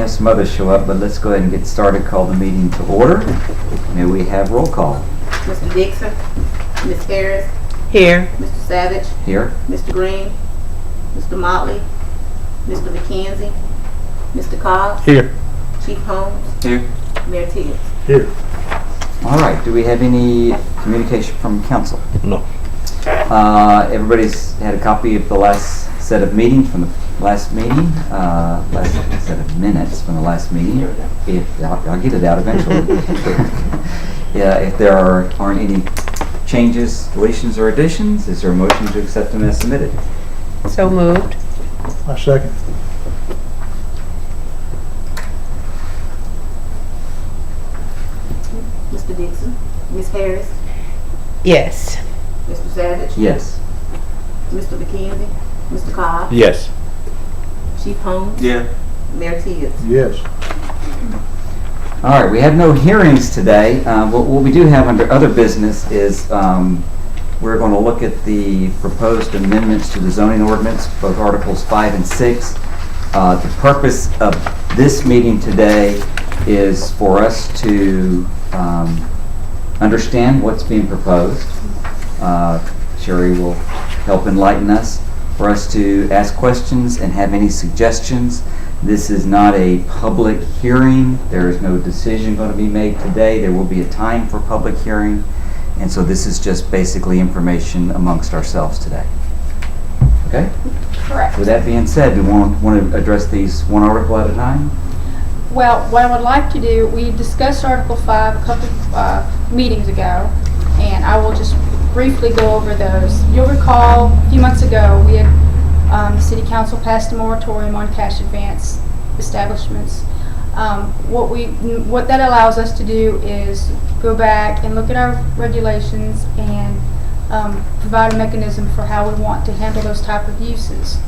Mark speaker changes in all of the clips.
Speaker 1: have some others show up, but let's go ahead and get started. Call the meeting to order. May we have roll call?
Speaker 2: Mr. Dixon, Ms. Harris.
Speaker 3: Here.
Speaker 2: Mr. Savage.
Speaker 1: Here.
Speaker 2: Mr. Green, Mr. Motley, Mr. McKenzie, Mr. Cobb.
Speaker 4: Here.
Speaker 2: Chief Holmes.
Speaker 1: Here.
Speaker 2: Mayor Tibbs.
Speaker 4: Here.
Speaker 1: All right. Do we have any communication from council?
Speaker 4: No.
Speaker 1: Everybody's had a copy of the last set of meetings from the last meeting, last set of minutes from the last meeting. If I'll get it out eventually. Yeah, if there aren't any changes, deletions, or additions, is there a motion to accept them as submitted?
Speaker 3: So moved.
Speaker 4: I second.
Speaker 2: Mr. Dixon, Ms. Harris,
Speaker 3: Yes.
Speaker 2: Mr. Savage.
Speaker 1: Yes.
Speaker 2: Mr. McKenzie, Mr. Cobb.
Speaker 4: Yes.
Speaker 2: Chief Holmes.
Speaker 4: Yeah.
Speaker 2: Mayor Tibbs.
Speaker 4: Yes.
Speaker 1: All right, we have no hearings today. What we do have under other business is we're going to look at the proposed amendments to the zoning ordinance, both Articles 5 and 6. The purpose of this meeting today is for us to understand what's being proposed. Sherry will help enlighten us, for us to ask questions and have any suggestions. This is not a public hearing. There is no decision going to be made today. There will be a time for public hearing. And so this is just basically information amongst ourselves today. Okay?
Speaker 5: Correct.
Speaker 1: With that being said, do we want to address these one article at a time?
Speaker 5: Well, what I would like to do, we discussed Article 5 a couple meetings ago, and I will just briefly go over those. You'll recall a few months ago we had the City Council passed a moratorium on cash advance establishments. What that allows us to do is go back and look at our regulations and provide a mechanism for how we want to handle those type of uses.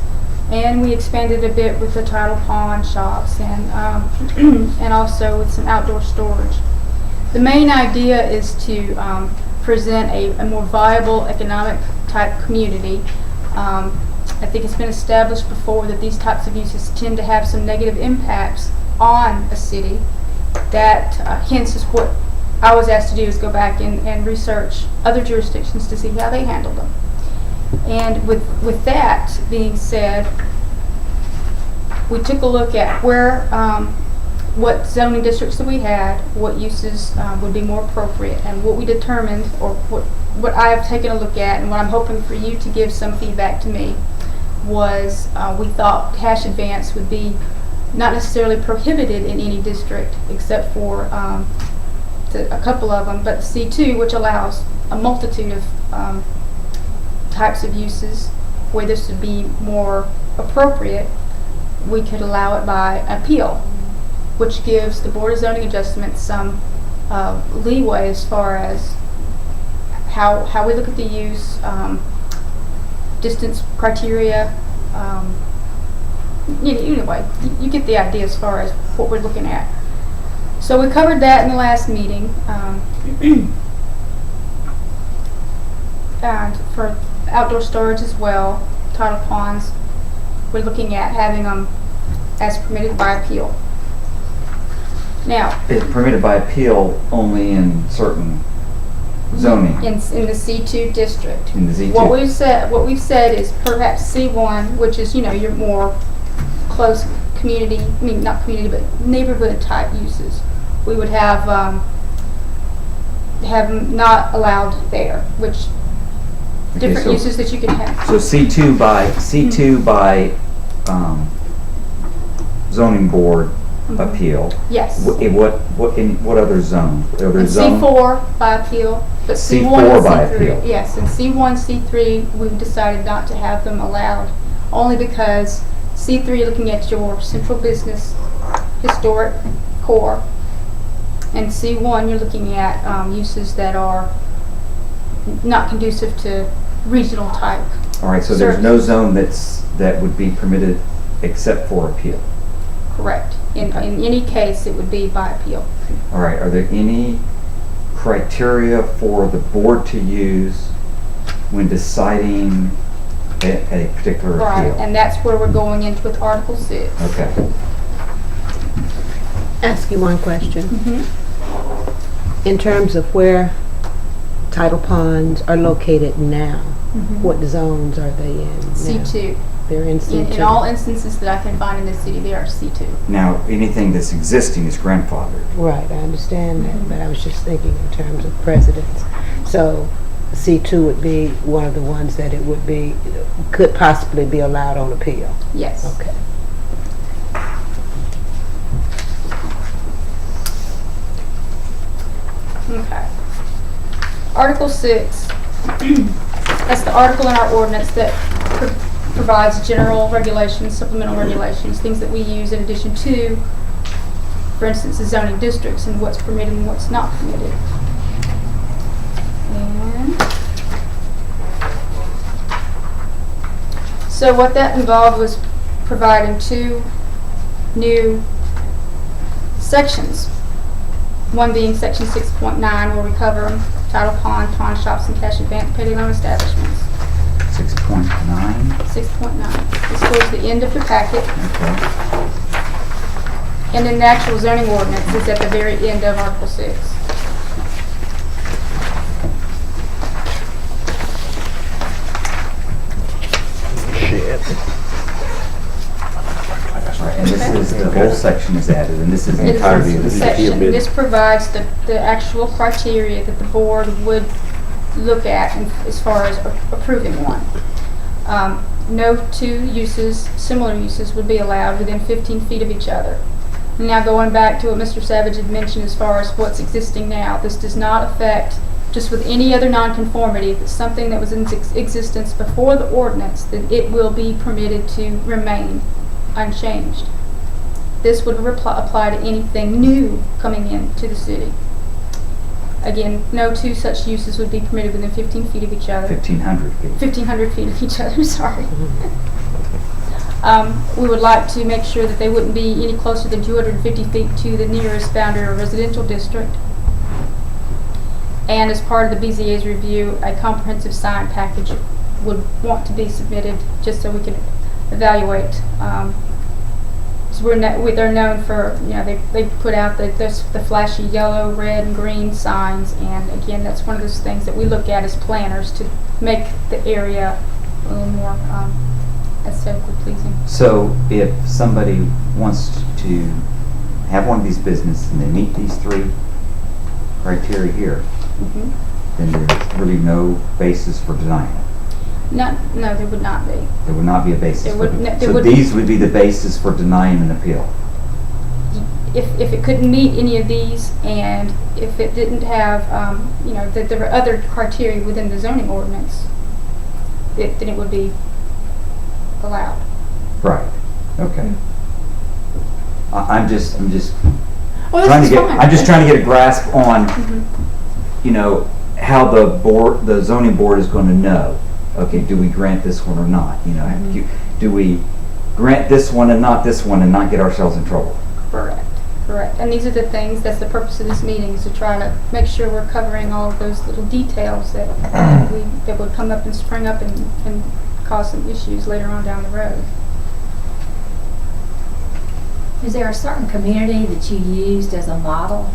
Speaker 5: And we expanded a bit with the tidal pawn shops and and also with some outdoor storage. The main idea is to present a more viable economic type community. I think it's been established before that these types of uses tend to have some negative impacts on a city. That hence is what I was asked to do, is go back and research other jurisdictions to see how they handle them. And with that being said, we took a look at where what zoning districts that we had, what uses would be more appropriate, and what we determined, or what I have taken a look at, and what I'm hoping for you to give some feedback to me, was we thought cash advance would be not necessarily prohibited in any district except for a couple of them, but C2, which allows a multitude of types of uses where this would be more appropriate, we could allow it by appeal, which gives the Board of Zoning Adjustments some leeway as far as how we look at the use, distance criteria. Anyway, you get the idea as far as what we're looking at. So we covered that in the last meeting. And for outdoor storage as well, tidal ponds, we're looking at having them as permitted by appeal. Now,
Speaker 1: It's permitted by appeal only in certain zoning.
Speaker 5: in the C2 district.
Speaker 1: In the Z2.
Speaker 5: What we've said is perhaps C1, which is your more close community, not community, but neighborhood type uses. We would have not allowed there, which different
Speaker 1: so,
Speaker 5: uses that you can have.
Speaker 1: So C2 by zoning board appeal.
Speaker 5: Yes.
Speaker 1: What other zone? Other
Speaker 5: And
Speaker 1: zone?
Speaker 5: C4 by appeal, but C1
Speaker 1: C4
Speaker 5: and
Speaker 1: by
Speaker 5: C3.
Speaker 1: appeal.
Speaker 5: Yes, and C1, C3, we've decided not to have them allowed, only because C3 looking at your central business, historic core, and C1 you're looking at uses that are not conducive to regional type.
Speaker 1: All right, so there's no zone that would be permitted except for appeal.
Speaker 5: Correct. In any case, it would be by appeal.
Speaker 1: All right, are there any criteria for the board to use when deciding a particular
Speaker 5: Right,
Speaker 1: appeal?
Speaker 5: and that's where we're going into with Article 6.
Speaker 1: Okay.
Speaker 3: Ask you one question.
Speaker 5: Mm-hmm.
Speaker 3: In terms of where tidal ponds are located now, what zones are they in now?
Speaker 5: C2.
Speaker 3: They're in C2.
Speaker 5: In all instances that I can find in the city, they are C2.
Speaker 1: Now, anything that's existing is grandfathered.
Speaker 3: Right, I understand that, but I was just thinking in terms of precedence. So C2 would be one of the ones that it would be, could possibly be allowed on appeal.
Speaker 5: Yes.
Speaker 3: Okay.
Speaker 5: Okay. Article 6, that's the article in our ordinance that provides general regulations, supplemental regulations, things that we use in addition to, for instance, the zoning districts and what's permitted and what's not permitted. And so what that involved was providing 2 new sections. One being section 6.9, where we cover tidal pond, pawn shops, and cash advance petty loan establishments.
Speaker 1: 6.9.
Speaker 5: 6.9. This goes to the end of the packet,
Speaker 1: Okay.
Speaker 5: and then the actual zoning ordinance is at the very end of Article 6.
Speaker 1: All right, and this is, the whole section is added, and this is the
Speaker 5: This
Speaker 1: entirety of
Speaker 5: is
Speaker 1: the
Speaker 5: the
Speaker 1: appeal
Speaker 5: section.
Speaker 1: bid.
Speaker 5: This provides the actual criteria that the board would look at as far as approving one. No 2 uses, similar uses, would be allowed within 15 feet of each other. Now going back to what Mr. Savage had mentioned as far as what's existing now, this does not affect, just with any other nonconformity, if it's something that was in existence before the ordinance, then it will be permitted to remain unchanged. This would apply to anything new coming into the city. Again, no 2 such uses would be permitted within 15 feet of each other.
Speaker 1: 1,500 feet.
Speaker 5: 1,500 feet of each other, sorry. We would like to make sure that they wouldn't be any closer than 250 feet to the nearest boundary or residential district. And as part of the BZA's review, a comprehensive sign package would want to be submitted just so we can evaluate. So they're known for, they put out the flashy yellow, red, and green signs, and again, that's one of those things that we look at as planners to make the area a little more aesthetically pleasing.
Speaker 1: So if somebody wants to have one of these businesses and they meet these 3 criteria here, then there's really no basis for denying it.
Speaker 5: No, there would not be.
Speaker 1: There would not be a basis
Speaker 5: There
Speaker 1: for
Speaker 5: would-
Speaker 1: it.
Speaker 5: there
Speaker 1: So
Speaker 5: would-
Speaker 1: these would be the basis for denying an appeal.
Speaker 5: If it couldn't meet any of these, and if it didn't have, that there were other criteria within the zoning ordinance, then it would be allowed.
Speaker 1: Right. Okay. I'm just
Speaker 5: Well,
Speaker 1: trying
Speaker 5: this
Speaker 1: to
Speaker 5: is
Speaker 1: get.
Speaker 5: fine.
Speaker 1: I'm just trying to get a grasp on,
Speaker 5: Mhm.
Speaker 1: how the zoning board is going to know. Okay, do we grant this one or not? Do we grant this one and not this one and not get ourselves in trouble?
Speaker 5: Correct. And these are the things, that's the purpose of this meeting, is to try to make sure we're covering all of those little details that would come up and spring up and cause some issues later on down the road.
Speaker 4: Is there a certain community that you used as a model?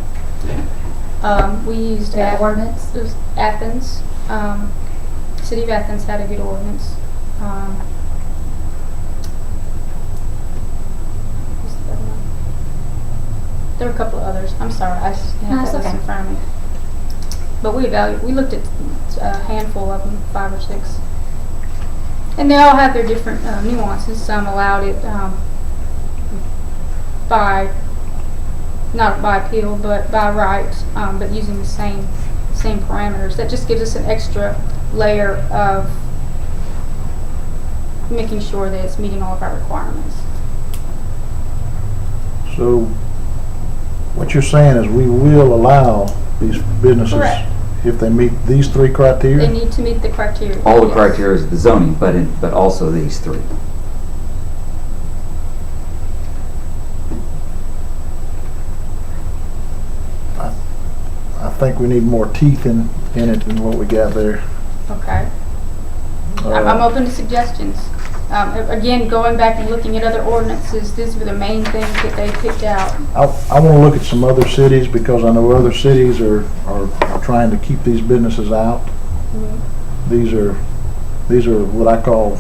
Speaker 5: We used
Speaker 4: That ordinance?
Speaker 5: It was Athens. City of Athens had a good ordinance. Who's the other one? There were a couple of others. I'm sorry, I just
Speaker 4: No,
Speaker 5: have
Speaker 4: it's
Speaker 5: that list in
Speaker 4: okay.
Speaker 5: front of me. But we looked at a handful of them, 5 or 6. And they all have their different nuances. Some allowed it not by appeal, but by right, but using the same parameters. That just gives us an extra layer of making sure that it's meeting all of our requirements.
Speaker 6: So what you're saying is we will allow these businesses
Speaker 5: Correct.
Speaker 6: if they meet these 3 criteria?
Speaker 5: They need to meet the criteria.
Speaker 1: All the
Speaker 5: yes.
Speaker 1: criteria of the zoning, but also these 3.
Speaker 6: I think we need more teeth in it than what we got there.
Speaker 5: Okay. I'm open to suggestions. Again, going back and looking at other ordinances, these were the main things that they picked out.
Speaker 6: I want to look at some other cities because I know other cities are trying to keep these businesses out. These are what I call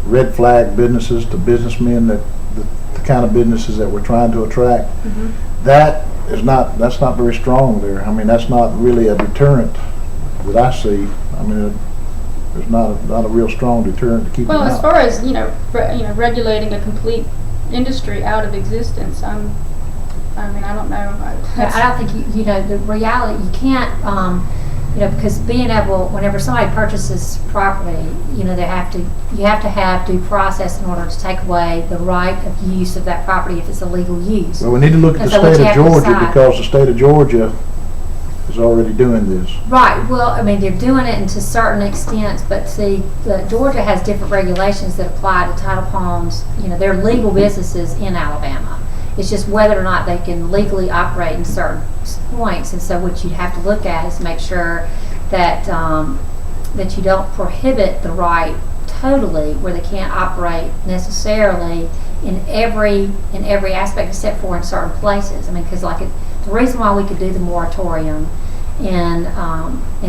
Speaker 6: red flag businesses to businessmen, that the kind of businesses that we're trying to attract. That's not very strong there. I mean, that's not really a deterrent that I see. I mean, there's not a real strong deterrent to keep them out.
Speaker 5: Well, as far as regulating a complete industry out of existence, I don't know.
Speaker 4: I don't think the reality, you can't, because being able, whenever somebody purchases property, you have to have due process in order to take away the right of use of that property if it's a legal use.
Speaker 6: Well, we need to look at the state of Georgia, because the state of Georgia is already doing this.
Speaker 4: Right. Well, I mean, they're doing it to certain extents, but see, Georgia has different regulations that apply to title palms. They're legal businesses in Alabama. It's just whether or not they can legally operate in certain points. And so what you'd have to look at is make sure that that you don't prohibit the right totally, where they can't operate necessarily in every aspect except for in certain places. I mean, because the reason why we could do the moratorium in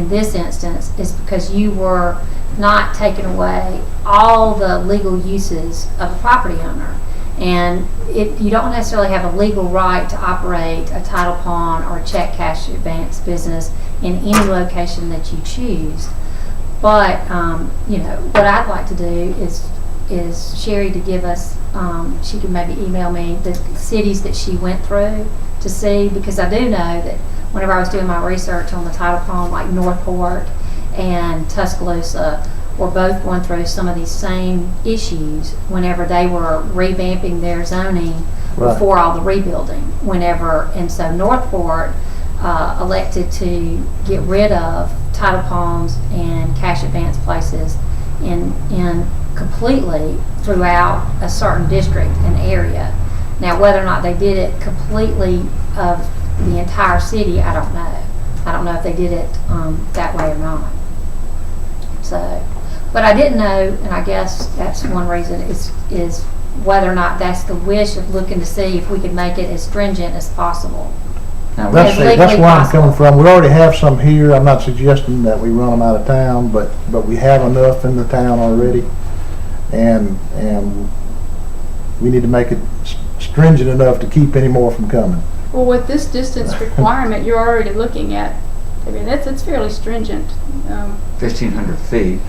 Speaker 4: this instance is because you were not taking away all the legal uses of a property owner. And you don't necessarily have a legal right to operate a title pawn or a check cash advance business in any location that you choose. But what I'd like to do is Sherry to give us, she can maybe email me the cities that she went through to see, because I do know that whenever I was doing my research on the title pawn, like Northport and Tuscaloosa were both going through some of these same issues whenever they were revamping their zoning before all the rebuilding. And so Northport elected to get rid of title palms and cash advance places in completely throughout a certain district and area. Now, whether or not they did it completely of the entire city, I don't know. I don't know if they did it that way or not. So, but I didn't know, and I guess that's one reason is whether or not that's the wish of looking to see if we could make it as stringent as possible.
Speaker 6: That's where I'm coming from. We already have some here. I'm not suggesting that we run them out of town, but we have enough in the town already, and we need to make it stringent enough to keep any more from coming.
Speaker 5: Well, with this distance requirement, you're already looking at. I mean, that's fairly stringent.
Speaker 1: 1,500 feet.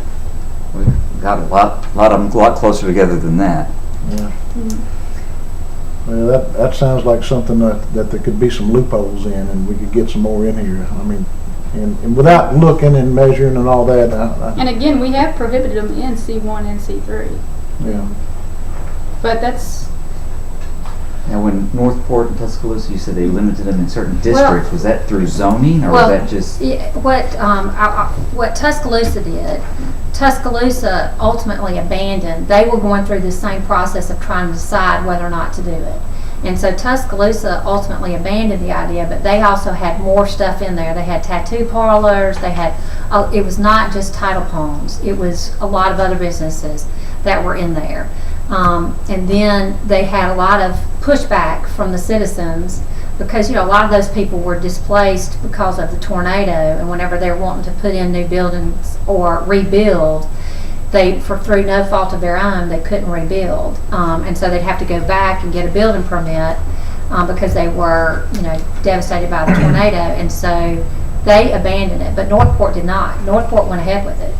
Speaker 1: We've got a lot closer together than that.
Speaker 6: Yeah. Well, that sounds like something that there could be some loopholes in, and we could get some more in here. I mean, and without looking and measuring and all that.
Speaker 5: And again, we have prohibited them in C1 and C3.
Speaker 6: Yeah.
Speaker 5: But that's.
Speaker 1: Now, when Northport and Tuscaloosa, you said they limited them in certain districts. Was that through zoning, or was that just?
Speaker 4: What Tuscaloosa did, Tuscaloosa ultimately abandoned. They were going through the same process of trying to decide whether or not to do it. And so Tuscaloosa ultimately abandoned the idea, but they also had more stuff in there. They had tattoo parlors, they had, it was not just title palms, it was a lot of other businesses that were in there. And then they had a lot of pushback from the citizens because, a lot of those people were displaced because of the tornado, and whenever they were wanting to put in new buildings or rebuild, through no fault of their own, they couldn't rebuild. And so they'd have to go back and get a building permit because they were, devastated by the tornado. And so they abandoned it, but Northport did not. Northport went ahead with it.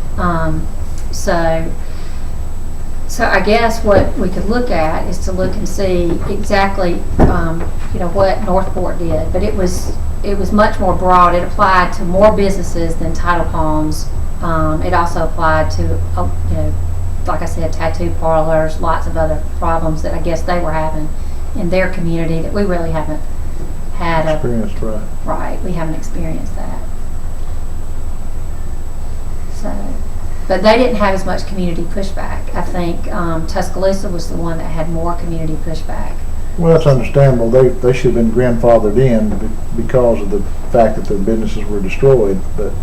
Speaker 4: So I guess what we could look at is to look and see exactly, what Northport did. But it was much more broad. It applied to more businesses than title palms. It also applied to, like I said, tattoo parlors, lots of other problems that I guess they were having in their community that we really haven't had
Speaker 6: experienced.
Speaker 4: Right, we haven't experienced that. So. But they didn't have as much community pushback. I think Tuscaloosa was the one that had more community pushback.
Speaker 6: Well, that's understandable. They should have been grandfathered in because of the fact that their businesses were destroyed. But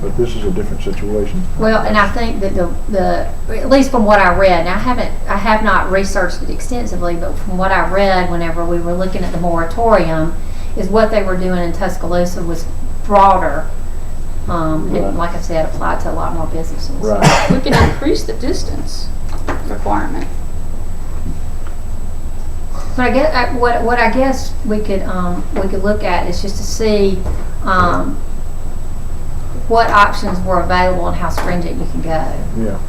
Speaker 6: but this is a different situation.
Speaker 4: Well, and I think that at least from what I read, and I have not researched it extensively, but from what I read whenever we were looking at the moratorium, is what they were doing in Tuscaloosa was broader. It, like I said, applied to a lot more businesses.
Speaker 6: Right.
Speaker 5: We can increase the distance requirement.
Speaker 4: But I guess what I guess we could look at is just to see what options were available and how stringent you can go.
Speaker 6: Yeah.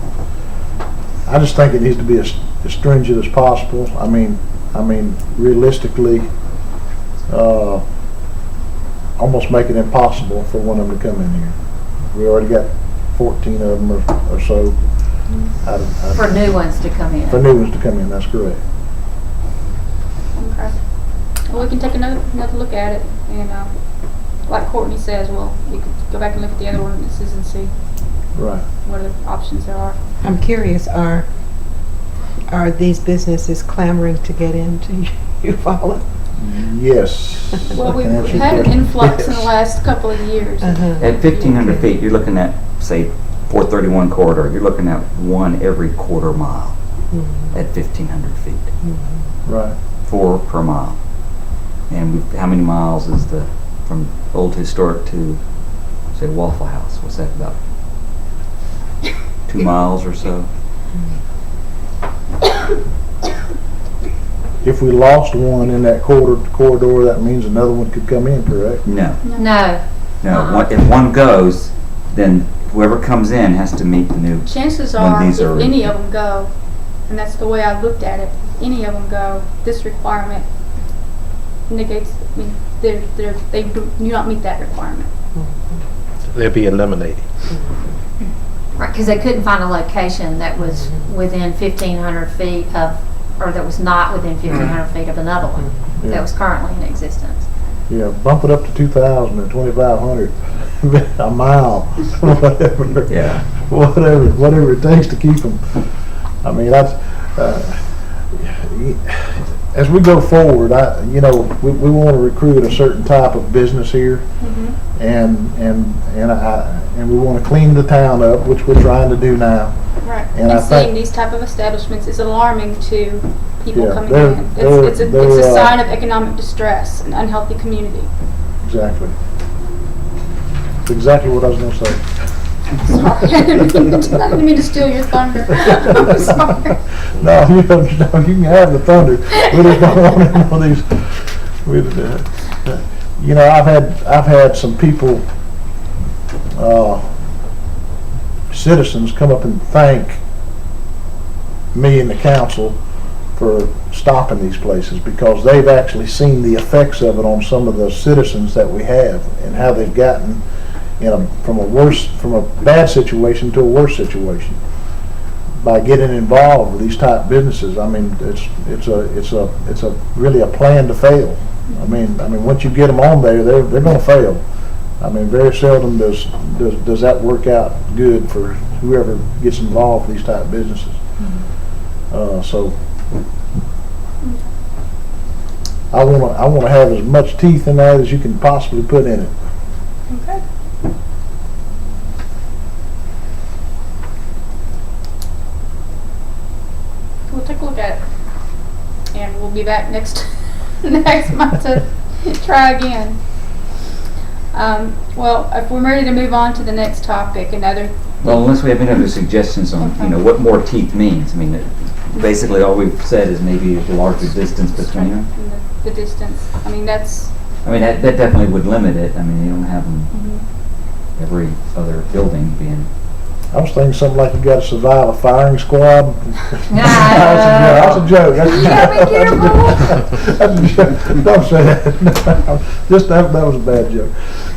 Speaker 6: I just think it needs to be as stringent as possible. I mean, realistically, almost make it impossible for one of them to come in here. We already got 14 of them or so.
Speaker 4: For new ones to come in.
Speaker 6: For new ones to come in, that's correct.
Speaker 5: Okay. Well, we can take another look at it, and like Courtney says, well, we could go back and look at the other ordinances and see
Speaker 6: Right.
Speaker 5: what other options there are.
Speaker 3: I'm curious, are these businesses clamoring to get into Eufaula?
Speaker 6: Yes.
Speaker 5: Well, we've
Speaker 6: I can answer your
Speaker 5: had an
Speaker 6: question.
Speaker 5: influx in the
Speaker 6: Yes.
Speaker 5: last couple of years.
Speaker 1: At 1,500 feet, you're looking at, say, 431 corridor, you're looking at one every quarter mile at 1,500 feet.
Speaker 6: Right.
Speaker 1: 4 per mile. And how many miles is from Old Historic to, say, Waffle House? What's that, about 2 miles or so?
Speaker 6: If we lost one in that corridor, that means another one could come in, correct?
Speaker 1: No.
Speaker 4: No.
Speaker 1: No. If one goes, then whoever comes in has to meet the new.
Speaker 5: Chances
Speaker 1: When
Speaker 5: are,
Speaker 1: these
Speaker 5: if
Speaker 1: are-
Speaker 5: any of them go, and that's the way I looked at it, if any of them go, this requirement negates, I mean, they do not meet that requirement.
Speaker 7: They'll be eliminated.
Speaker 4: Right, because they couldn't find a location that was within 1,500 feet of, or that was not within 1,500 feet of another one
Speaker 6: Yeah.
Speaker 4: that was currently in existence.
Speaker 6: Yeah, bump it up to 2,000 and 2,500, a mile, whatever.
Speaker 1: Yeah.
Speaker 6: Whatever it takes to keep them. I mean, that's, as we go forward, we want to recruit a certain type of business here, and we want to clean the town up, which we're trying to do now.
Speaker 5: Right.
Speaker 6: And
Speaker 5: And
Speaker 6: I think-
Speaker 5: seeing these type of establishments is alarming to people
Speaker 6: Yeah,
Speaker 5: coming
Speaker 6: they're-
Speaker 5: in.
Speaker 6: they're-
Speaker 5: It's a
Speaker 6: they're,
Speaker 5: sign of economic distress, an unhealthy community.
Speaker 6: Exactly. That's exactly what I was going to say.
Speaker 5: Sorry, I didn't mean to steal your thunder. I'm sorry.
Speaker 6: No, you can have the thunder. We just don't want any of these. I've had some people, citizens come up and thank me and the council for stopping these places, because they've actually seen the effects of it on some of the citizens that we have, and how they've gotten from a bad situation to a worse situation by getting involved with these type businesses. I mean, it's really a plan to fail. I mean, once you get them on there, they're going to fail. I mean, very seldom does that work out good for whoever gets involved with these type businesses. So I want to have as much teeth in that as you can possibly put in it.
Speaker 5: Okay. We'll take a look at it, and we'll be back next month to try again. Well, if we're ready to move on to the next topic,
Speaker 1: Well, unless we have any other suggestions on, what more teeth means. I mean, basically all we've said is maybe a larger distance between them.
Speaker 5: the distance. I mean, that's.
Speaker 1: I mean, that definitely would limit it. I mean, you don't have them every other building being.
Speaker 6: I was thinking something like you got to survive a firing squad.
Speaker 4: That's
Speaker 6: a joke. That's a
Speaker 4: You gotta be careful.
Speaker 6: That's a joke. Don't say that. Just that was a bad joke.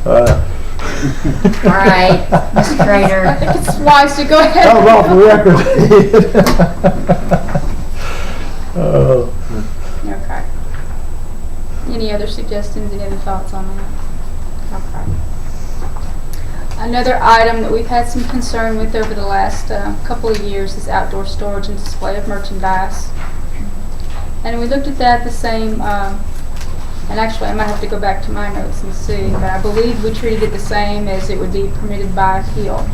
Speaker 4: All right, Mr.
Speaker 5: I
Speaker 4: Trader.
Speaker 5: think it's wise to go ahead.
Speaker 6: That was off the record.
Speaker 5: Okay. Any other suggestions, any other thoughts on that? Okay. Another item that we've had some concern with over the last couple of years is outdoor storage and display of merchandise. And we looked at that the same And actually, I might have to go back to my notes and see, but I believe we treated it the same as it would be permitted by appeal.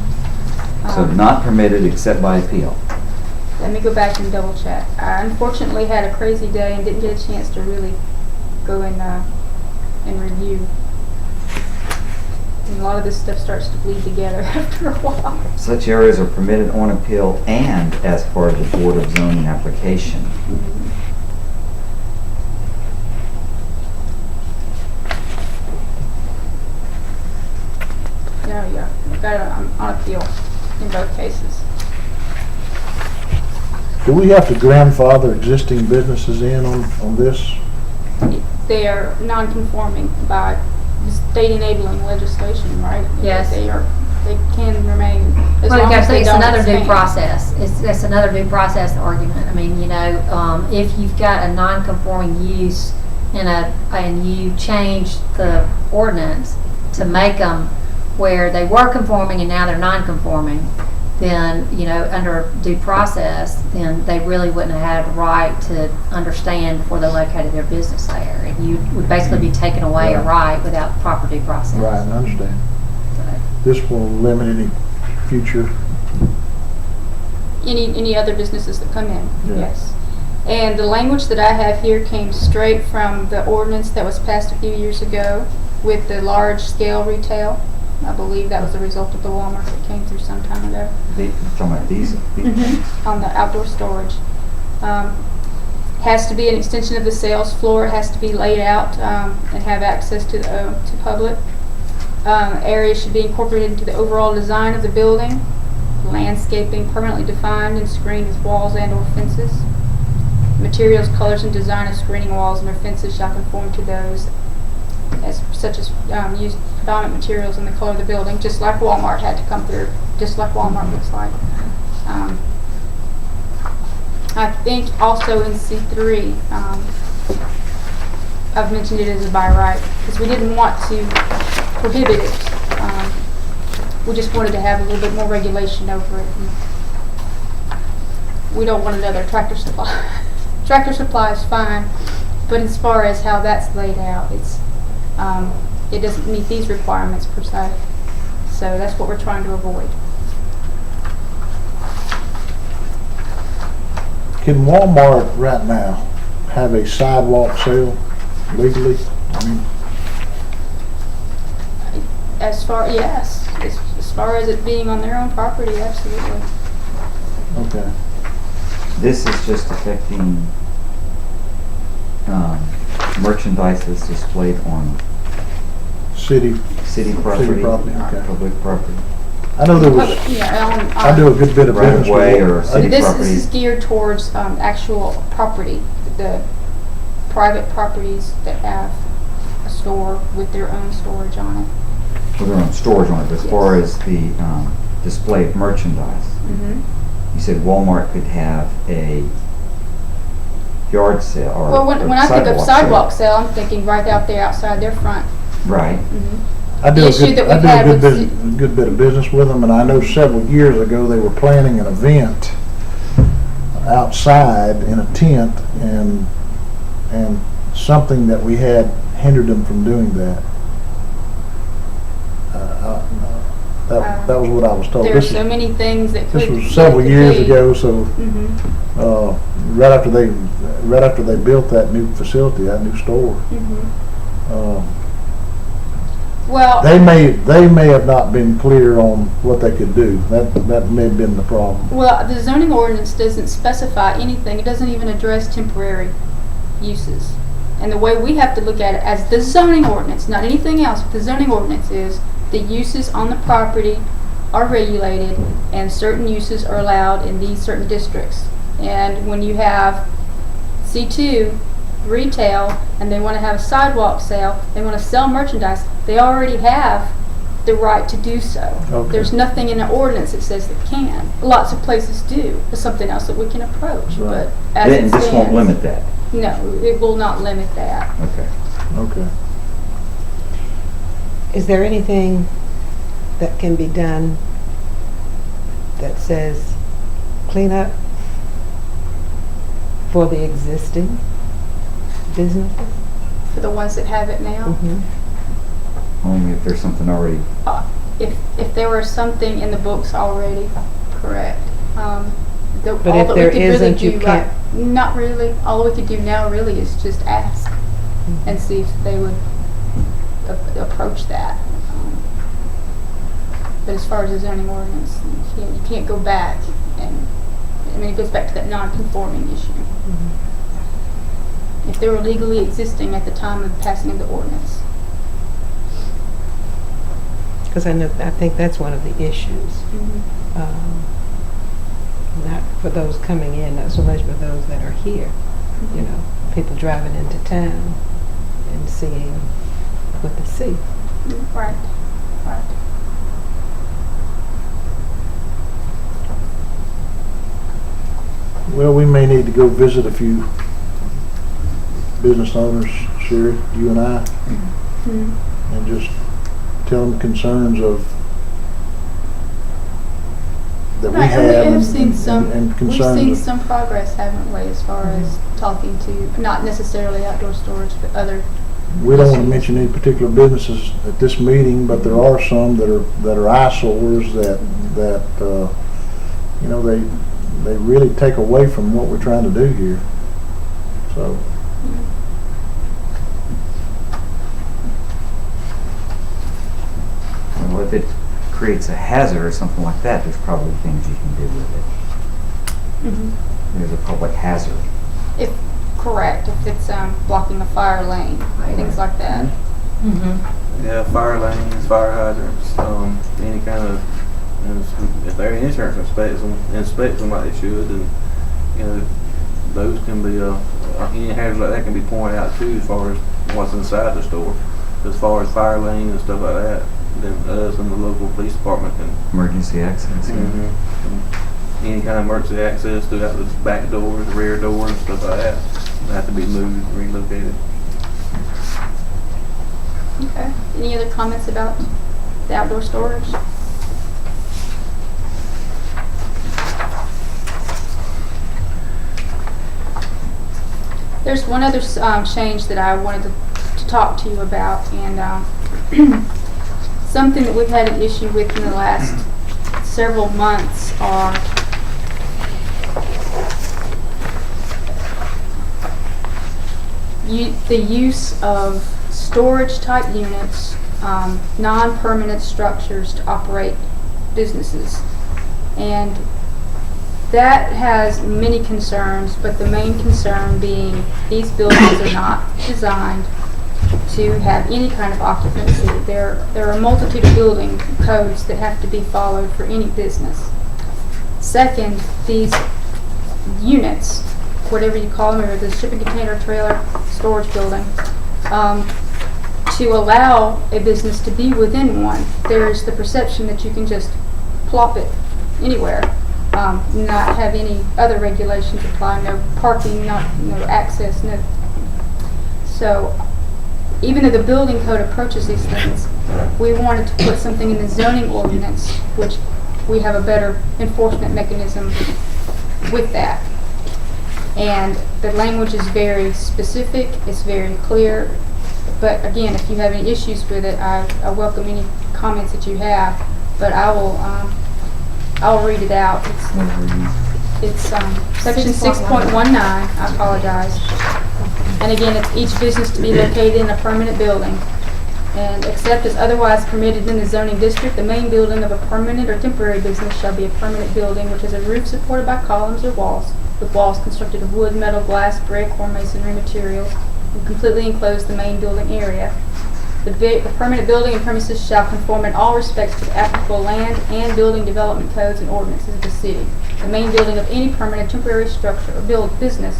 Speaker 1: So not permitted except by appeal.
Speaker 5: Let me go back and double check. I unfortunately had a crazy day and didn't get a chance to really go and review. And a lot of this stuff starts to bleed together after a while.
Speaker 1: Such areas are permitted on appeal and as part of the Board of Zoning application.
Speaker 5: Yeah, got it on appeal in both cases.
Speaker 6: Do we have to grandfather existing businesses in on this?
Speaker 5: They are non-conforming by state enabling legislation, right?
Speaker 4: Yes.
Speaker 5: They can remain as
Speaker 4: Well,
Speaker 5: long as they
Speaker 4: it's
Speaker 5: don't
Speaker 4: another due
Speaker 5: expand.
Speaker 4: process. It's another due process argument. I mean, if you've got a non-conforming use and you change the ordinance to make them where they were conforming and now they're non-conforming, then, under due process, then they really wouldn't have had a right to understand before they located their business there. And you would basically be taking away a right without proper due process.
Speaker 6: Right, I understand.
Speaker 4: So,
Speaker 6: This will limit any future,
Speaker 5: Any other businesses that come in,
Speaker 6: Yeah.
Speaker 5: yes. And the language that I have here came straight from the ordinance that was passed a few years ago with the large-scale retail. I believe that was the result of the Walmart that came through some time ago.
Speaker 1: You're talking about these things?
Speaker 5: On the outdoor storage. Has to be an extension of the sales floor, has to be laid out and have access to public. Area should be incorporated into the overall design of the building. Landscaping permanently defined and screened with walls and or fences. Materials, colors, and design of screening walls and or fences shall conform to those such as use predominant materials in the color of the building, just like Walmart had to come through, just like Walmart looks like. I think also in C3, I've mentioned it as a by right, because we didn't want to prohibit it. We just wanted to have a little bit more regulation over it. We don't want another Tractor Supply. Tractor Supply is fine, but as far as how that's laid out, it doesn't meet these requirements per se. So that's what we're trying to avoid.
Speaker 6: can Walmart right now have a sidewalk sale legally? I mean,
Speaker 5: Yes, as far as it being on their own property, absolutely.
Speaker 6: okay.
Speaker 1: This is just affecting merchandise that's displayed on
Speaker 6: City
Speaker 1: property,
Speaker 6: property, okay.
Speaker 1: public property.
Speaker 6: I know there was,
Speaker 5: Yeah,
Speaker 6: I do a good bit of
Speaker 1: Right
Speaker 6: business
Speaker 1: of way
Speaker 6: with
Speaker 1: or city
Speaker 5: This
Speaker 1: property.
Speaker 5: is geared towards actual property, the private properties that have a store with their own storage on it.
Speaker 1: With their own storage on it, but as far
Speaker 5: Yes.
Speaker 1: as the display of merchandise,
Speaker 5: Mm-hmm.
Speaker 1: you said Walmart could have a yard sale or
Speaker 5: Well, when I think of
Speaker 1: sale.
Speaker 5: sidewalk sale, I'm thinking right out there outside their front.
Speaker 1: Right.
Speaker 6: I do
Speaker 5: The
Speaker 6: a
Speaker 5: issue
Speaker 6: good,
Speaker 5: that
Speaker 6: I
Speaker 5: we've
Speaker 6: do
Speaker 5: had
Speaker 6: a
Speaker 5: with
Speaker 6: good bit of business with them, and I know several years ago they were planning an event outside in a tent, and something that we had hindered them from doing that. That was what I was told.
Speaker 5: There are
Speaker 6: This
Speaker 5: so
Speaker 6: is-
Speaker 5: many things that could.
Speaker 6: This was several years ago, so
Speaker 5: Mm-hmm.
Speaker 6: right after they built that new facility, that new store,
Speaker 5: Well,
Speaker 6: they may have not been clear on what they could do. That may have been the problem.
Speaker 5: well, the zoning ordinance doesn't specify anything. It doesn't even address temporary uses. And the way we have to look at it as the zoning ordinance, not anything else, but the zoning ordinance is the uses on the property are regulated and certain uses are allowed in these certain districts. And when you have C2 retail and they want to have a sidewalk sale, they want to sell merchandise, they already have the right to do so.
Speaker 6: Okay.
Speaker 5: There's nothing in the ordinance that says they can. Lots of places do. It's something else that we can approach.
Speaker 6: Right.
Speaker 5: But as it
Speaker 1: And this won't
Speaker 5: stands,
Speaker 1: limit that.
Speaker 5: no, it will not limit that.
Speaker 1: Okay.
Speaker 6: Okay.
Speaker 3: Is there anything that can be done that says cleanup for the existing businesses?
Speaker 5: for the ones that have it now.
Speaker 1: Only if there's something already.
Speaker 5: If there were something in the books already, correct.
Speaker 3: But if there isn't, you can't.
Speaker 5: Not really. All we could do now really is just ask and see if they would approach that. But as far as the zoning ordinance, you can't go back, and I mean it goes back to that non-conforming issue. If they were legally existing at the time of the passing of the ordinance.
Speaker 3: Because I think that's one of the issues. Not for those coming in, not so much for those that are here. You know, people driving into town and seeing what they see.
Speaker 5: Right. Right.
Speaker 6: Well, we may need to go visit a few business owners, Sherry, you and I, and just tell them concerns that we
Speaker 5: Right,
Speaker 6: have,
Speaker 5: and we have
Speaker 6: and
Speaker 5: seen some.
Speaker 6: and
Speaker 5: We've
Speaker 6: concerns
Speaker 5: seen
Speaker 6: of-
Speaker 5: some progress, haven't we, as far as talking to not necessarily outdoor storage, but other.
Speaker 6: We don't want to mention any particular businesses at this meeting, but there are some that are eyesores that you know, they really take away from what we're trying to do here. So.
Speaker 1: Well, if it creates a hazard or something like that, there's probably things you can do with it. There's a public hazard.
Speaker 5: If correct, if it's blocking a fire lane, things like that.
Speaker 8: Yeah, fire lanes, fire hydrants, any kind of, if their insurance inspects them like they should, then, you know, those can be, any hazard like that can be pointed out too as far as what's inside the store. As far as fire lanes and stuff like that, then us and the local police department can.
Speaker 1: Emergency access.
Speaker 8: Any kind of emergency access throughout the back doors, the rear doors, and stuff like that, have to be moved and relocated.
Speaker 5: Okay. Any other comments about the outdoor storage? There's one other change that I wanted to talk to you about, and something that we've had an issue with in the last several months are the use of storage type units, non-permanent structures to operate businesses. And that has many concerns, but the main concern being these buildings are not designed to have any kind of occupancy. There are a multitude of building codes that have to be followed for any business. Second, these units, whatever you call them, or the shipping container, trailer, storage building, to allow a business to be within one, there's the perception that you can just plop it anywhere, not have any other regulations apply, no parking, no access, no. So even though the building code approaches these things, we wanted to put something in the zoning ordinance, which we have a better enforcement mechanism with that. And the language is very specific, it's very clear, but again, if you have any issues with it, I welcome any comments that you have, but I will read it out. It's section 6.19, I apologize. And again, it's each business to be located in a permanent building. And except as otherwise permitted in the zoning district, the main building of a permanent or temporary business shall be a permanent building which has a roof supported by columns or walls, with walls constructed of wood, metal, glass, brick, or masonry materials, and completely enclose the main building area. The permanent building and premises shall conform in all respects to the applicable land and building development codes and ordinances of the city. The main building of any permanent temporary structure or business,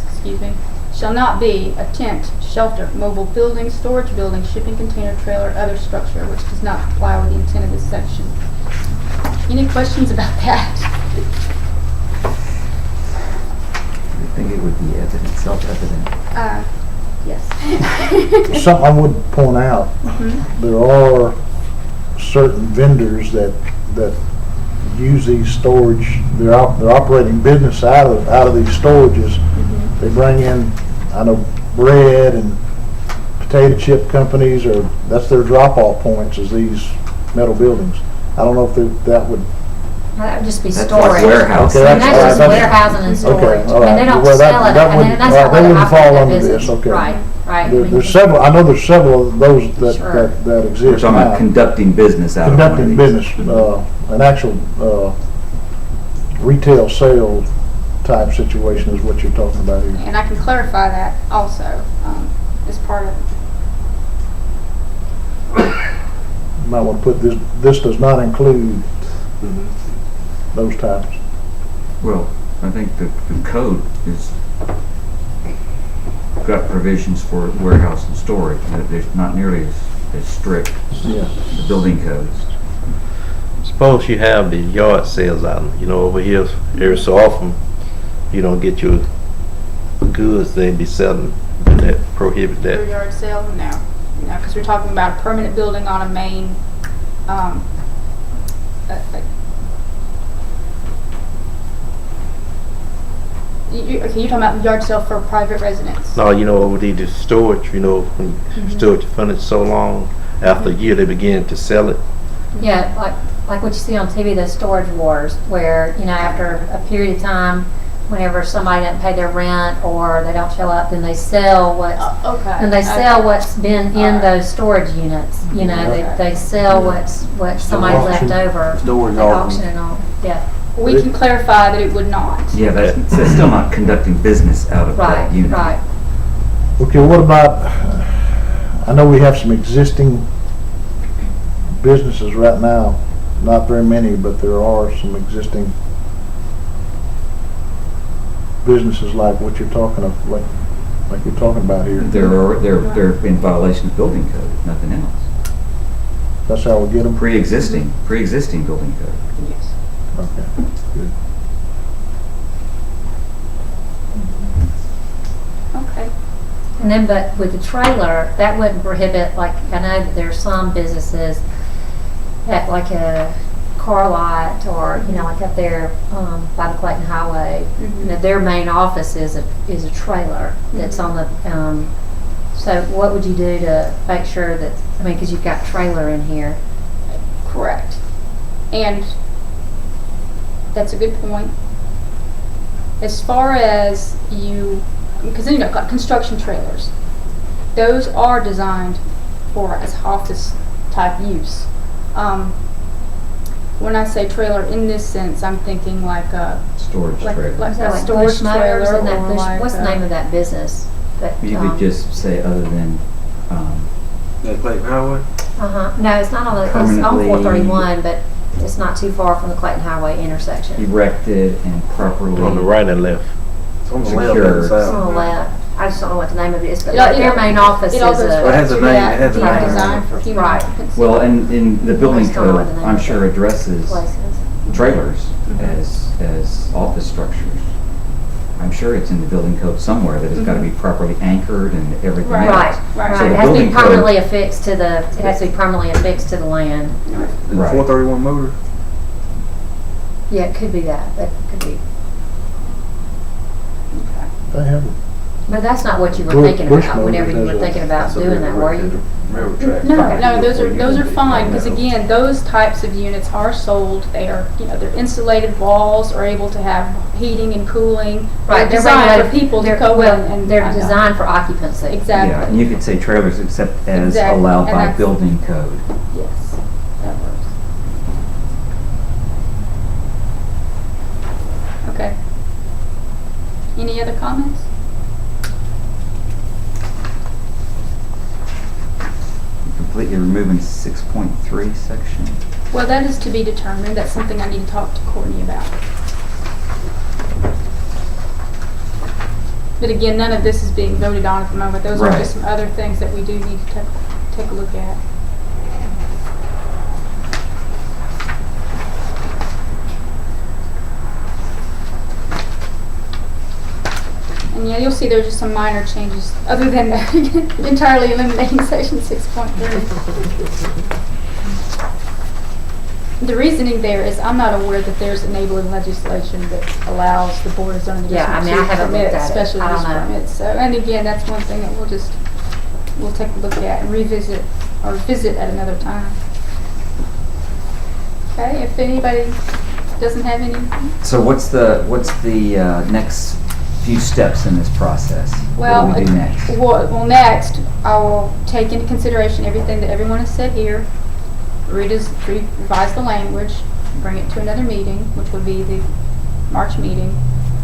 Speaker 5: shall not be a tent, shelter, mobile building, storage building, shipping container, trailer, or other structure which does not comply with the intent of this section. Any questions about that?
Speaker 1: I think it would be evident, self-evident.
Speaker 5: Yes.
Speaker 6: Something I would point out, there are certain vendors that use these storage, they're operating business out of these storages. They bring in, I know, bread and potato chip companies, or that's their drop-off points, is these metal buildings. I don't know if that would,
Speaker 4: That would just be
Speaker 1: That's
Speaker 4: storage.
Speaker 1: like warehouse.
Speaker 6: Okay,
Speaker 4: And that's just
Speaker 6: that's-
Speaker 4: warehousing and storage.
Speaker 6: okay, all
Speaker 4: I mean,
Speaker 6: right.
Speaker 4: they don't
Speaker 6: Well,
Speaker 4: sell it,
Speaker 6: that
Speaker 4: and
Speaker 6: wouldn't-
Speaker 4: that's not
Speaker 6: they
Speaker 4: where they
Speaker 6: wouldn't fall
Speaker 4: operate their
Speaker 6: under
Speaker 4: business.
Speaker 6: this, okay.
Speaker 4: Right, right.
Speaker 6: there's several, I know there's several of those
Speaker 4: Sure.
Speaker 6: that
Speaker 1: We're
Speaker 6: exist
Speaker 1: talking about
Speaker 6: now.
Speaker 1: conducting business out of one of
Speaker 6: Conducting
Speaker 1: these.
Speaker 6: business, an actual retail sale type situation is what you're talking about here.
Speaker 5: And I can clarify that also, as part of it.
Speaker 6: You might want to put this does not include those types.
Speaker 1: Well, I think the code is got provisions for warehouse and storage, that there's not nearly as strict
Speaker 6: Yeah.
Speaker 1: the building codes.
Speaker 7: Suppose you have the yard sales out, over here, every so often, you don't get your goods they be selling, that prohibit
Speaker 5: Rear
Speaker 7: that.
Speaker 5: yard sale, no, because we're talking about a permanent building on a main, you're talking about yard sale for private residence.
Speaker 7: No, over the storage, when you storage your furniture so long, after a year they begin to sell it.
Speaker 4: Yeah, like what you see on TV, the storage wars, where, after a period of time, whenever somebody doesn't pay their rent or they don't show up, then they sell what's,
Speaker 5: Okay.
Speaker 4: and they sell
Speaker 5: Okay.
Speaker 4: what's been in
Speaker 5: Alright.
Speaker 4: those storage units. They sell what somebody's left
Speaker 6: Auction.
Speaker 4: over.
Speaker 8: Storage
Speaker 4: They auction and all, yeah.
Speaker 5: We can clarify that it would not.
Speaker 1: Yeah, but it's still not conducting business out of
Speaker 4: Right,
Speaker 1: that unit.
Speaker 4: right.
Speaker 6: Okay, what about, I know we have some existing businesses right now, not very many, but there are some existing businesses like what you're talking of, like you're talking about here.
Speaker 1: They're in violation of building code, if nothing else.
Speaker 6: That's how we get them?
Speaker 1: Pre-existing building code.
Speaker 5: Yes.
Speaker 6: Okay, good.
Speaker 5: Okay.
Speaker 4: And then, but with the trailer, that wouldn't prohibit, like, I know that there's some businesses at like a car lot or, like up there by the Clayton Highway, their main office is a trailer that's on the, so what would you do to make sure that, because you've got trailer in here.
Speaker 5: Correct. And that's a good point. As far as because then you've got construction trailers. Those are designed for as office type use. When I say trailer in this sense, I'm thinking like a
Speaker 1: Storage trailer.
Speaker 5: like
Speaker 4: Is that
Speaker 5: a
Speaker 4: like
Speaker 5: storage
Speaker 4: Bush Motors
Speaker 5: trailer
Speaker 4: and that
Speaker 5: or
Speaker 4: Bush,
Speaker 5: like
Speaker 4: what's the name of that business? That,
Speaker 1: You could just say other than,
Speaker 8: Yeah, Clayton Highway.
Speaker 4: No, it's not on the, it's on
Speaker 1: Permanently-
Speaker 4: 431, but it's not too far from the Clayton Highway intersection.
Speaker 1: erected and properly.
Speaker 7: On the right and left.
Speaker 8: It's on the
Speaker 1: Secure.
Speaker 8: left and
Speaker 4: It's
Speaker 8: south.
Speaker 4: on the left. I just don't know what the name of it is, but
Speaker 5: Yeah,
Speaker 4: like their main office is
Speaker 5: it all goes
Speaker 4: a.
Speaker 8: It has a
Speaker 5: back to
Speaker 8: name,
Speaker 5: that
Speaker 8: it has a
Speaker 5: deep
Speaker 8: name.
Speaker 5: design for human
Speaker 4: Right.
Speaker 5: occupancy.
Speaker 1: Well, and in the building
Speaker 4: Just don't know
Speaker 1: code,
Speaker 4: what the name
Speaker 1: I'm
Speaker 4: of
Speaker 1: sure
Speaker 4: it
Speaker 1: addresses
Speaker 4: places.
Speaker 1: trailers as office structures. I'm sure it's in the building code somewhere that it's got to be properly anchored and everything
Speaker 5: Right.
Speaker 1: else.
Speaker 5: Right.
Speaker 1: So
Speaker 4: Right,
Speaker 1: the
Speaker 4: it has to be
Speaker 1: building code-
Speaker 4: permanently affixed to the, it has to be permanently affixed to the land.
Speaker 1: Right.
Speaker 8: 431 motor.
Speaker 4: Yeah, it could be that, could be.
Speaker 6: They have
Speaker 4: But that's not what you were
Speaker 6: Bush-
Speaker 4: thinking
Speaker 6: Bush
Speaker 4: about
Speaker 6: Motors
Speaker 4: whenever you
Speaker 6: has
Speaker 4: were
Speaker 6: a-
Speaker 4: thinking about
Speaker 8: That's a
Speaker 4: doing that, were you?
Speaker 8: Railroad track.
Speaker 5: No, those are fine, because again, those types of units are sold, they are, they're insulated walls, are able to have heating and cooling. They're
Speaker 4: Right,
Speaker 5: designed for
Speaker 4: regulated-
Speaker 5: people to
Speaker 4: they're-
Speaker 5: go
Speaker 4: well,
Speaker 5: in and.
Speaker 4: they're designed for occupancy.
Speaker 1: Yeah, and
Speaker 5: Exactly,
Speaker 1: you could say trailers except as
Speaker 5: Exactly,
Speaker 1: allowed
Speaker 5: and
Speaker 1: by
Speaker 5: that's-
Speaker 1: building code.
Speaker 5: yes, that works. Okay. Any other comments?
Speaker 1: Completely removing 6.3 section.
Speaker 5: Well, that is to be determined, that's something I need to talk to Courtney about. But again, none of this is being voted on at the moment, those are
Speaker 1: Right.
Speaker 5: just some other things that we do need to take a look at. And yeah, you'll see there's just some minor changes, other than entirely eliminating section 6.3. The reasoning there is I'm not aware that there's enabling legislation that allows the Board of Zoning
Speaker 4: Yeah, I
Speaker 5: Adjustment
Speaker 4: mean, I
Speaker 5: to
Speaker 4: haven't
Speaker 5: permit
Speaker 4: looked at it.
Speaker 5: special
Speaker 4: I
Speaker 5: use
Speaker 4: don't know.
Speaker 5: permits. So, and again, that's one thing that we'll just we'll take a look at and revisit or visit at another time. Okay, if anybody doesn't have any,
Speaker 1: So what's the next few steps in this process?
Speaker 5: well,
Speaker 1: What do we do next?
Speaker 5: well, next, I will take into consideration everything that everyone has said here, revise the language, bring it to another meeting, which would be the March meeting.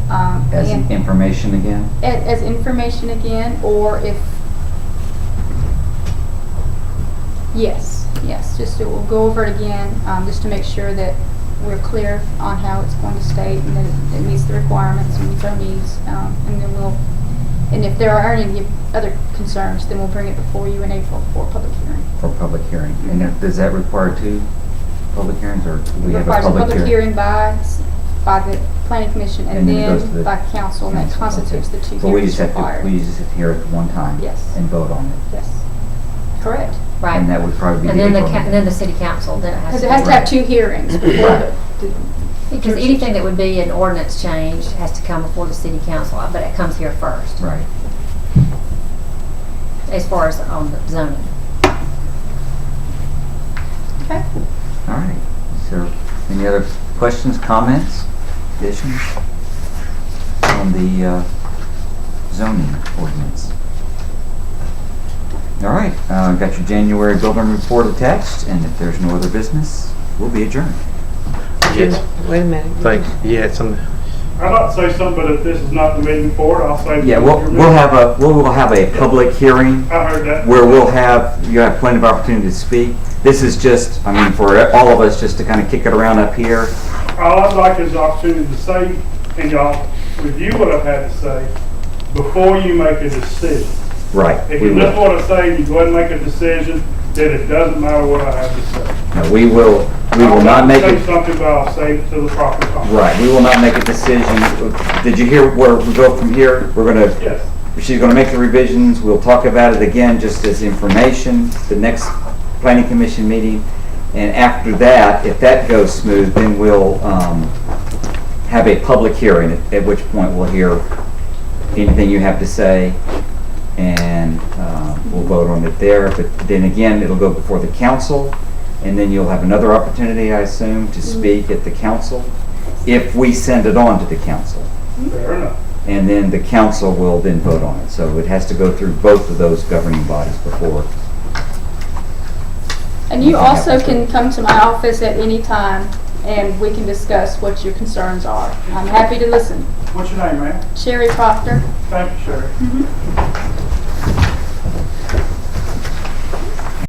Speaker 1: As
Speaker 5: and
Speaker 1: information again?
Speaker 5: as information again, or if, yes, just we'll go over it again, just to make sure that we're clear on how it's going to state and that it meets the requirements and meets our needs, and then and if there are any other concerns, then we'll bring it before you in April for public hearing.
Speaker 1: For public hearing. And does that require 2 public hearings, or do we have a
Speaker 5: Requires
Speaker 1: public hearing?
Speaker 5: by the planning commission and
Speaker 1: And then it goes to
Speaker 5: then
Speaker 1: the
Speaker 5: by council, and that
Speaker 1: council,
Speaker 5: constitutes
Speaker 1: okay.
Speaker 5: the 2
Speaker 1: So we
Speaker 5: hearings
Speaker 1: just have
Speaker 5: required.
Speaker 1: to hear it at one time?
Speaker 5: Yes.
Speaker 1: And vote on it?
Speaker 5: Yes, correct.
Speaker 4: Right.
Speaker 1: And that would probably be
Speaker 4: And
Speaker 1: the
Speaker 4: then
Speaker 1: April meeting.
Speaker 4: then the city council, then it has
Speaker 5: Because
Speaker 4: to.
Speaker 5: it has to have 2 hearings before
Speaker 4: Because anything that would be an ordinance change has to come before the city council, but it comes here first,
Speaker 1: Right.
Speaker 4: as far as on the zoning.
Speaker 5: Okay.
Speaker 1: All right. Is there any other questions, comments, additions on the zoning ordinance? All right. Got your January building report attached, and if there's no other business, we'll be adjourned.
Speaker 7: Yes.
Speaker 3: Wait a minute.
Speaker 7: Thanks. You had something?
Speaker 9: I'd like to say something, but if this is not the meeting for it, I'll say.
Speaker 1: Yeah, we'll have a public hearing
Speaker 9: I heard that.
Speaker 1: where you have plenty of opportunity to speak. This is just, I mean, for all of us, just to kind of kick it around up here.
Speaker 9: All I'd like is the opportunity to say, and y'all review what I've had to say before you make a decision.
Speaker 1: Right.
Speaker 9: If
Speaker 1: we
Speaker 9: you
Speaker 1: will.
Speaker 9: listen to what I say, you go ahead and make a decision, then it doesn't matter what I have to say.
Speaker 1: No, we will not make
Speaker 9: I'll
Speaker 1: it.
Speaker 9: say something, but I'll say it to the proper time.
Speaker 1: Right, we will not make a decision. Did you hear where we go from here?
Speaker 9: Yes.
Speaker 1: She's gonna make the revisions, we'll talk about it again just as information, the next planning commission meeting. And after that, if that goes smooth, then we'll have a public hearing, at which point we'll hear anything you have to say, and we'll vote on it there. But then again, it'll go before the council, and then you'll have another opportunity, I assume, to speak at the council, if we send it on to the council.
Speaker 9: Fair enough.
Speaker 1: And then the council will then vote on it. So it has to go through both of those governing bodies before.
Speaker 5: And you also can come to my office at any time and we can discuss what your concerns are. I'm happy to listen.
Speaker 9: What's your name, ma'am?
Speaker 5: Sherry Proctor.
Speaker 9: Thank you, Sherry.